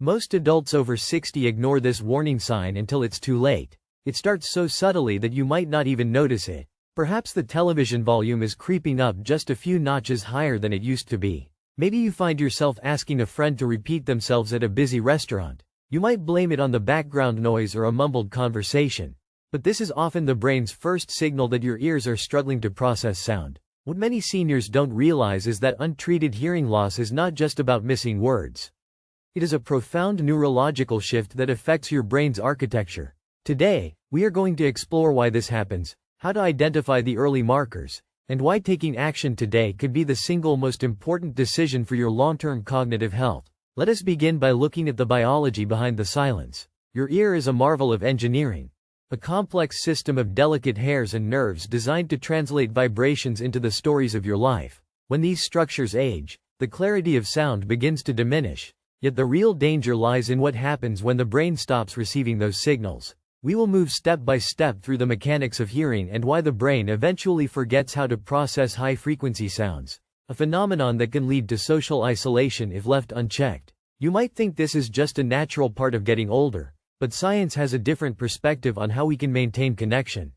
Most adults over 60 ignore this warning sign until it's too late. It starts so subtly that you might not even notice it. Perhaps the television volume is creeping up just a few notches higher than it used to be. Maybe you find yourself asking a friend to repeat themselves at a busy restaurant. You might blame it on the background noise or a mumbled conversation. But this is often the brain's first signal that your ears are struggling to process sound. What many seniors don't realize is that untreated hearing loss is not just about missing words. It is a profound neurological shift that affects your brain's architecture. Today, we are going to explore why this happens, how to identify the early markers, and why taking action today could be the single most important decision for your long-term cognitive health. Let us begin by looking at the biology behind the silence. Your ear is a marvel of engineering. A complex system of delicate hairs and nerves designed to translate vibrations into the stories of your life. When these structures age, the clarity of sound begins to diminish. Yet the real danger lies in what happens when the brain stops receiving those signals. We will move step by step through the mechanics of hearing and why the brain eventually forgets how to process high-frequency sounds, a phenomenon that can lead to social isolation if left unchecked. You might think this is just a natural part of getting older, but science has a different perspective on how we can maintain connection.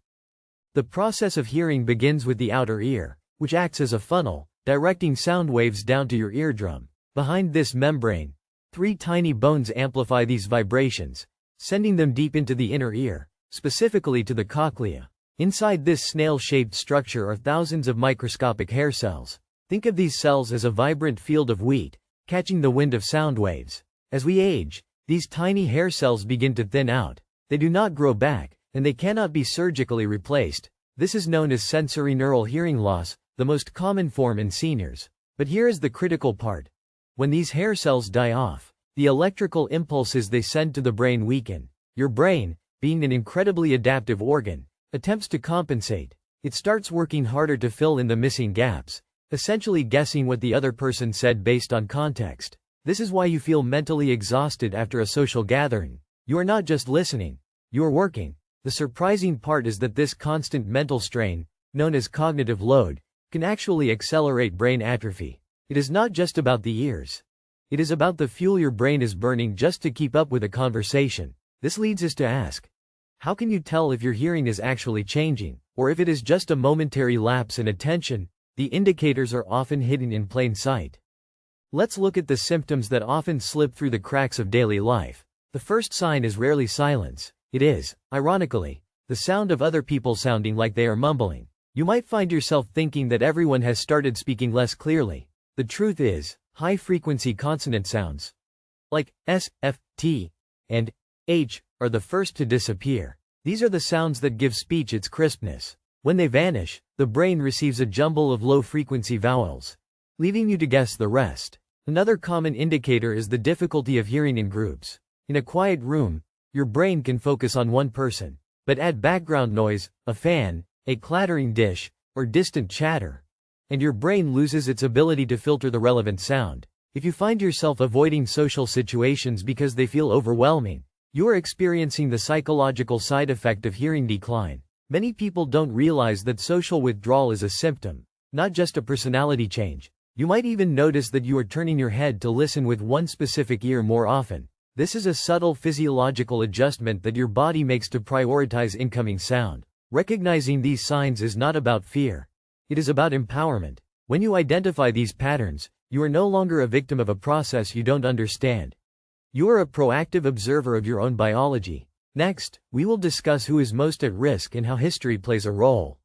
The process of hearing begins with the outer ear, which acts as a funnel, directing sound waves down to your eardrum. Behind this membrane, 3 tiny bones amplify these vibrations, sending them deep into the inner ear, specifically to the cochlea. Inside this snail-shaped structure are thousands of microscopic hair cells. Think of these cells as a vibrant field of wheat, catching the wind of sound waves. As we age, these tiny hair cells begin to thin out. They do not grow back, and they cannot be surgically replaced. This is known as sensorineural hearing loss, the most common form in seniors. But here is the critical part. When these hair cells die off, the electrical impulses they send to the brain weaken. Your brain, being an incredibly adaptive organ, attempts to compensate. It starts working harder to fill in the missing gaps, essentially guessing what the other person said based on context. This is why you feel mentally exhausted after a social gathering. You are not just listening, you are working. The surprising part is that this constant mental strain, known as cognitive load, can actually accelerate brain atrophy. It is not just about the ears. It is about the fuel your brain is burning just to keep up with a conversation. This leads us to ask, how can you tell if your hearing is actually changing, or if it is just a momentary lapse in attention? The indicators are often hidden in plain sight. Let's look at the symptoms that often slip through the cracks of daily life. The first sign is rarely silence. It is, ironically, the sound of other people sounding like they are mumbling. You might find yourself thinking that everyone has started speaking less clearly. The truth is, high-frequency consonant sounds, like S, F, T, and H, are the first to disappear. These are the sounds that give speech its crispness. When they vanish, the brain receives a jumble of low-frequency vowels, leaving you to guess the rest. Another common indicator is the difficulty of hearing in groups. In a quiet room, your brain can focus on one person, but add background noise, a fan, a clattering dish, or distant chatter, and your brain loses its ability to filter the relevant sound. If you find yourself avoiding social situations because they feel overwhelming, you are experiencing the psychological side effect of hearing decline. Many people don't realize that social withdrawal is a symptom, not just a personality change. You might even notice that you are turning your head to listen with one specific ear more often. This is a subtle physiological adjustment that your body makes to prioritize incoming sound. Recognizing these signs is not about fear. It is about empowerment. When you identify these patterns, you are no longer a victim of a process you don't understand. You are a proactive observer of your own biology. Next, we will discuss who is most at risk and how history plays a role.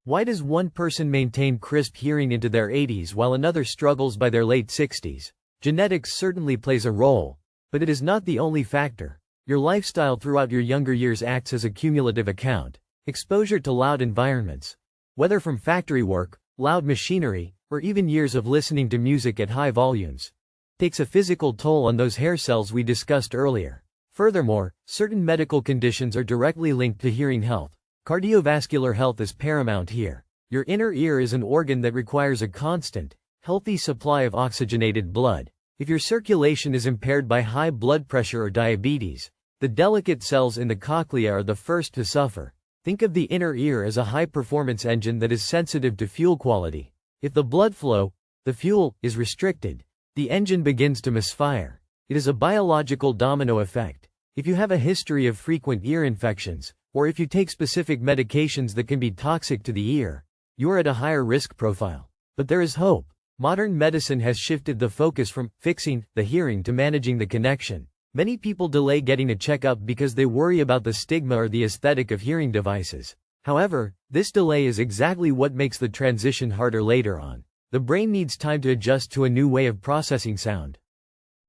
Why does one person maintain crisp hearing into their 80s while another struggles by their late 60s? Genetics certainly plays a role, but it is not the only factor. Your lifestyle throughout your younger years acts as a cumulative account. Exposure to loud environments, whether from factory work, loud machinery, or even years of listening to music at high volumes, takes a physical toll on those hair cells we discussed earlier. Furthermore, certain medical conditions are directly linked to hearing health. Cardiovascular health is paramount here. Your inner ear is an organ that requires a constant, healthy supply of oxygenated blood. If your circulation is impaired by high blood pressure or diabetes, the delicate cells in the cochlea are the first to suffer. Think of the inner ear as a high-performance engine that is sensitive to fuel quality. If the blood flow, the fuel, is restricted, the engine begins to misfire. It is a biological domino effect. If you have a history of frequent ear infections, or if you take specific medications that can be toxic to the ear, you are at a higher risk profile. But there is hope. Modern medicine has shifted the focus from fixing the hearing to managing the connection. Many people delay getting a checkup because they worry about the stigma or the aesthetic of hearing devices. However, this delay is exactly what makes the transition harder later on. The brain needs time to adjust to a new way of processing sound.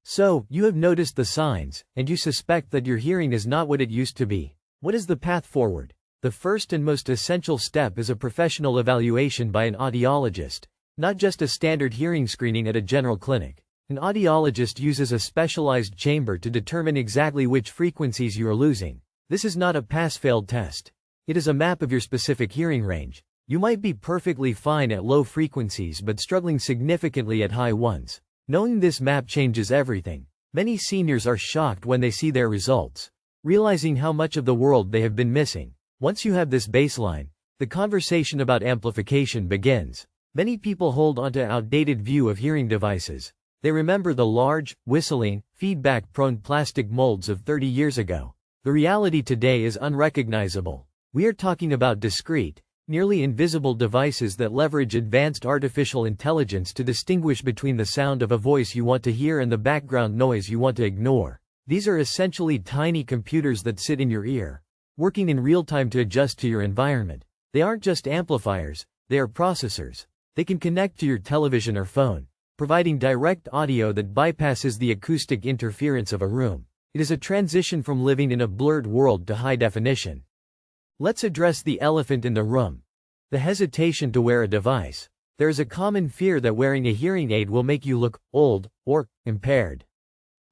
So, you have noticed the signs, and you suspect that your hearing is not what it used to be. What is the path forward? The first and most essential step is a professional evaluation by an audiologist, not just a standard hearing screening at a general clinic. An audiologist uses a specialized chamber to determine exactly which frequencies you are losing. This is not a pass-fail test. It is a map of your specific hearing range. You might be perfectly fine at low frequencies but struggling significantly at high ones. Knowing this map changes everything. Many seniors are shocked when they see their results, realizing how much of the world they have been missing. Once you have this baseline, the conversation about amplification begins. Many people hold onto an outdated view of hearing devices. They remember the large, whistling, feedback-prone plastic molds of 30 years ago. The reality today is unrecognizable. We are talking about discrete, nearly invisible devices that leverage advanced artificial intelligence to distinguish between the sound of a voice you want to hear and the background noise you want to ignore. These are essentially tiny computers that sit in your ear, working in real time to adjust to your environment. They aren't just amplifiers, they are processors. They can connect to your television or phone, providing direct audio that bypasses the acoustic interference of a room. It is a transition from living in a blurred world to high definition. Let's address the elephant in the room. The hesitation to wear a device. There is a common fear that wearing a hearing aid will make you look old or impaired.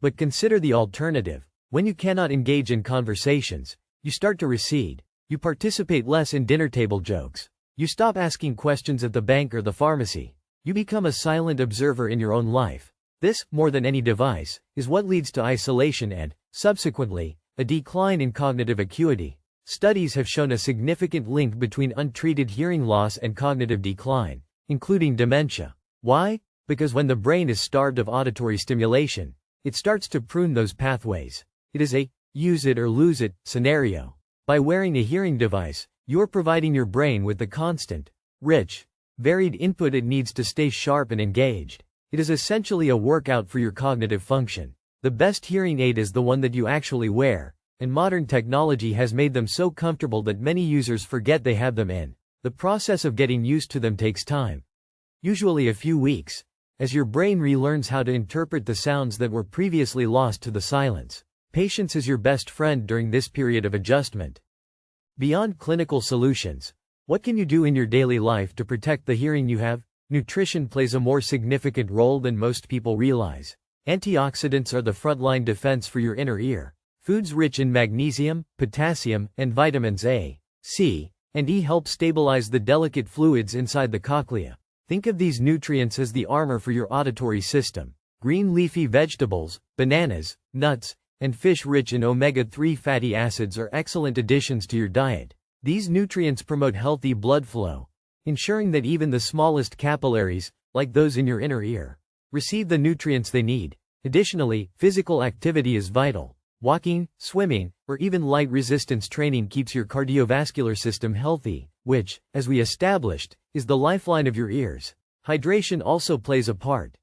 But consider the alternative. When you cannot engage in conversations, you start to recede. You participate less in dinner table jokes. You stop asking questions at the bank or the pharmacy. You become a silent observer in your own life. This, more than any device, is what leads to isolation and, subsequently, a decline in cognitive acuity. Studies have shown a significant link between untreated hearing loss and cognitive decline, including dementia. Why? Because when the brain is starved of auditory stimulation, it starts to prune those pathways. It is a use it or lose it scenario. By wearing a hearing device, you are providing your brain with the constant, rich, varied input it needs to stay sharp and engaged. It is essentially a workout for your cognitive function. The best hearing aid is the one that you actually wear, and modern technology has made them so comfortable that many users forget they have them in. The process of getting used to them takes time, usually a few weeks, as your brain relearns how to interpret the sounds that were previously lost to the silence. Patience is your best friend during this period of adjustment. Beyond clinical solutions, what can you do in your daily life to protect the hearing you have? Nutrition plays a more significant role than most people realize. Antioxidants are the frontline defense for your inner ear. Foods rich in magnesium, potassium, and vitamins A, C, and E help stabilize the delicate fluids inside the cochlea. Think of these nutrients as the armor for your auditory system. Green leafy vegetables, bananas, nuts, and fish rich in omega-3 fatty acids are excellent additions to your diet. These nutrients promote healthy blood flow, ensuring that even the smallest capillaries, like those in your inner ear, receive the nutrients they need. Additionally, physical activity is vital. Walking, swimming, or even light resistance training keeps your cardiovascular system healthy, which, as we established, is the lifeline of your ears. Hydration also plays a part.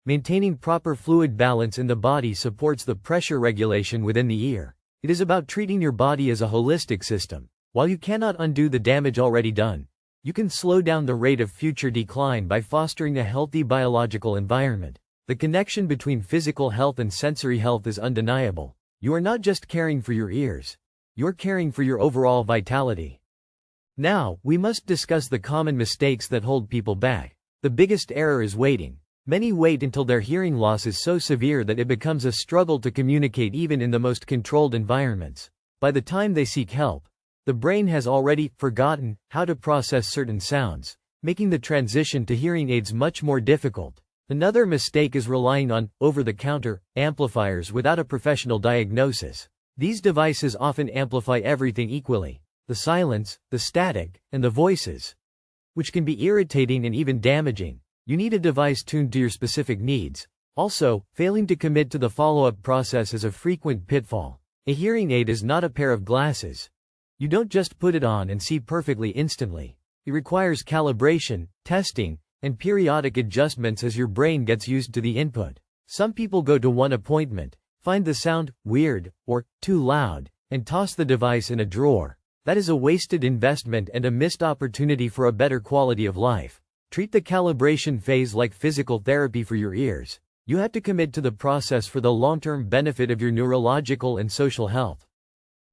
Maintaining proper fluid balance in the body supports the pressure regulation within the ear. It is about treating your body as a holistic system. While you cannot undo the damage already done, you can slow down the rate of future decline by fostering a healthy biological environment. The connection between physical health and sensory health is undeniable. You are not just caring for your ears. You're caring for your overall vitality. Now, we must discuss the common mistakes that hold people back. The biggest error is waiting. Many wait until their hearing loss is so severe that it becomes a struggle to communicate even in the most controlled environments. By the time they seek help, the brain has already forgotten how to process certain sounds, making the transition to hearing aids much more difficult. Another mistake is relying on over-the-counter amplifiers without a professional diagnosis. These devices often amplify everything equally: the silence, the static, and the voices, which can be irritating and even damaging. You need a device tuned to your specific needs. Also, failing to commit to the follow-up process is a frequent pitfall. A hearing aid is not a pair of glasses. You don't just put it on and see perfectly instantly. It requires calibration, testing, and periodic adjustments as your brain gets used to the input. Some people go to one appointment, find the sound weird or too loud, and toss the device in a drawer. That is a wasted investment and a missed opportunity for a better quality of life. Treat the calibration phase like physical therapy for your ears. You have to commit to the process for the long-term benefit of your neurological and social health.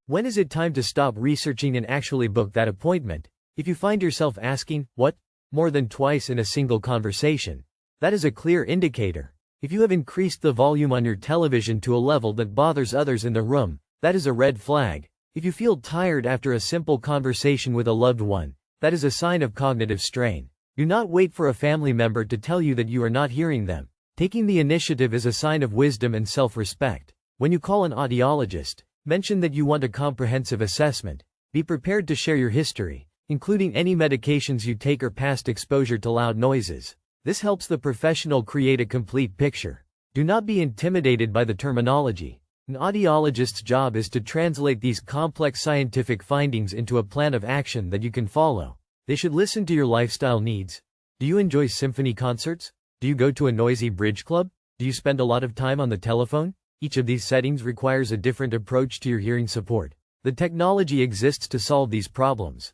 When is it time to stop researching and actually book that appointment? If you find yourself asking, "What?" more than twice in a single conversation, that is a clear indicator. If you have increased the volume on your television to a level that bothers others in the room, that is a red flag. If you feel tired after a simple conversation with a loved one, that is a sign of cognitive strain. Do not wait for a family member to tell you that you are not hearing them. Taking the initiative is a sign of wisdom and self-respect. When you call an audiologist, mention that you want a comprehensive assessment. Be prepared to share your history, including any medications you take or past exposure to loud noises. This helps the professional create a complete picture. Do not be intimidated by the terminology. An audiologist's job is to translate these complex scientific findings into a plan of action that you can follow. They should listen to your lifestyle needs. Do you enjoy symphony concerts? Do you go to a noisy bridge club? Do you spend a lot of time on the telephone? Each of these settings requires a different approach to your hearing support. The technology exists to solve these problems.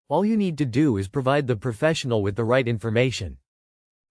All you need to do is provide the professional with the right information.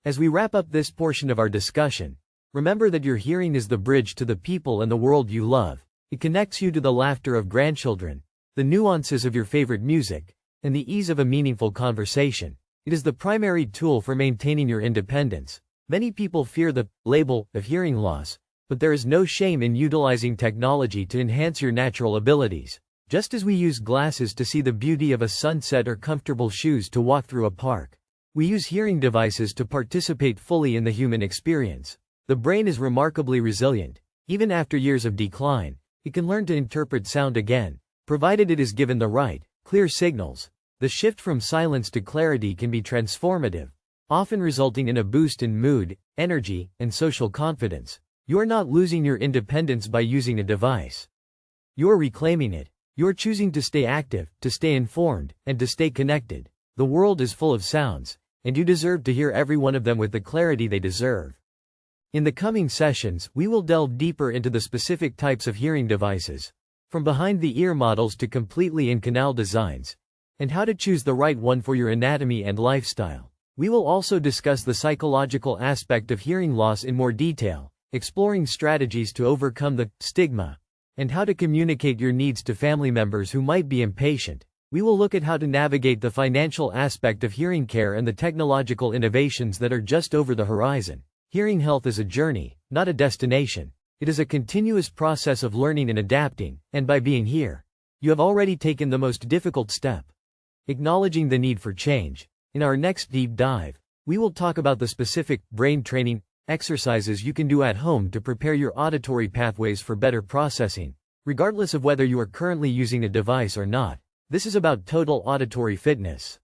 As we wrap up this portion of our discussion, remember that your hearing is the bridge to the people and the world you love. It connects you to the laughter of grandchildren, the nuances of your favorite music, and the ease of a meaningful conversation. It is the primary tool for maintaining your independence. Many people fear the label of hearing loss, but there is no shame in utilizing technology to enhance your natural abilities. Just as we use glasses to see the beauty of a sunset or comfortable shoes to walk through a park, we use hearing devices to participate fully in the human experience. The brain is remarkably resilient. Even after years of decline, it can learn to interpret sound again, provided it is given the right, clear signals. The shift from silence to clarity can be transformative, often resulting in a boost in mood, energy, and social confidence. You are not losing your independence by using a device. You are reclaiming it. You are choosing to stay active, to stay informed, and to stay connected. The world is full of sounds, and you deserve to hear every one of them with the clarity they deserve. In the coming sessions, we will delve deeper into the specific types of hearing devices, from behind-the-ear models to completely in-canal designs, and how to choose the right one for your anatomy and lifestyle. We will also discuss the psychological aspect of hearing loss in more detail, exploring strategies to overcome the stigma, and how to communicate your needs to family members who might be impatient. We will look at how to navigate the financial aspect of hearing care and the technological innovations that are just over the horizon. Hearing health is a journey, not a destination. It is a continuous process of learning and adapting, and by being here, you have already taken the most difficult step: acknowledging the need for change. In our next deep dive, we will talk about the specific brain training exercises you can do at home to prepare your auditory pathways for better processing, regardless of whether you are currently using a device or not. This is about total auditory fitness.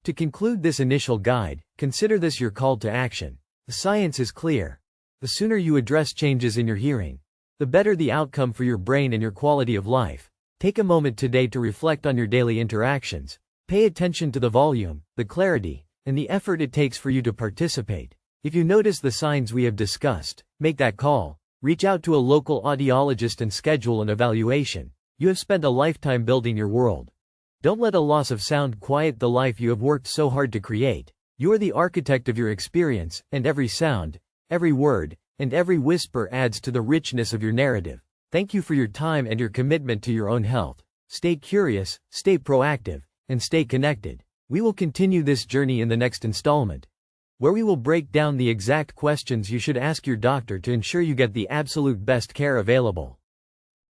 To conclude this initial guide, consider this your call to action. The science is clear. The sooner you address changes in your hearing, the better the outcome for your brain and your quality of life. Take a moment today to reflect on your daily interactions. Pay attention to the volume, the clarity, and the effort it takes for you to participate. If you notice the signs we have discussed, make that call. Reach out to a local audiologist and schedule an evaluation. You have spent a lifetime building your world. Don't let a loss of sound quiet the life you have worked so hard to create. You are the architect of your experience, and every sound, every word, and every whisper adds to the richness of your narrative. Thank you for your time and your commitment to your own health. Stay curious, stay proactive, and stay connected. We will continue this journey in the next installment, where we will break down the exact questions you should ask your doctor to ensure you get the absolute best care available.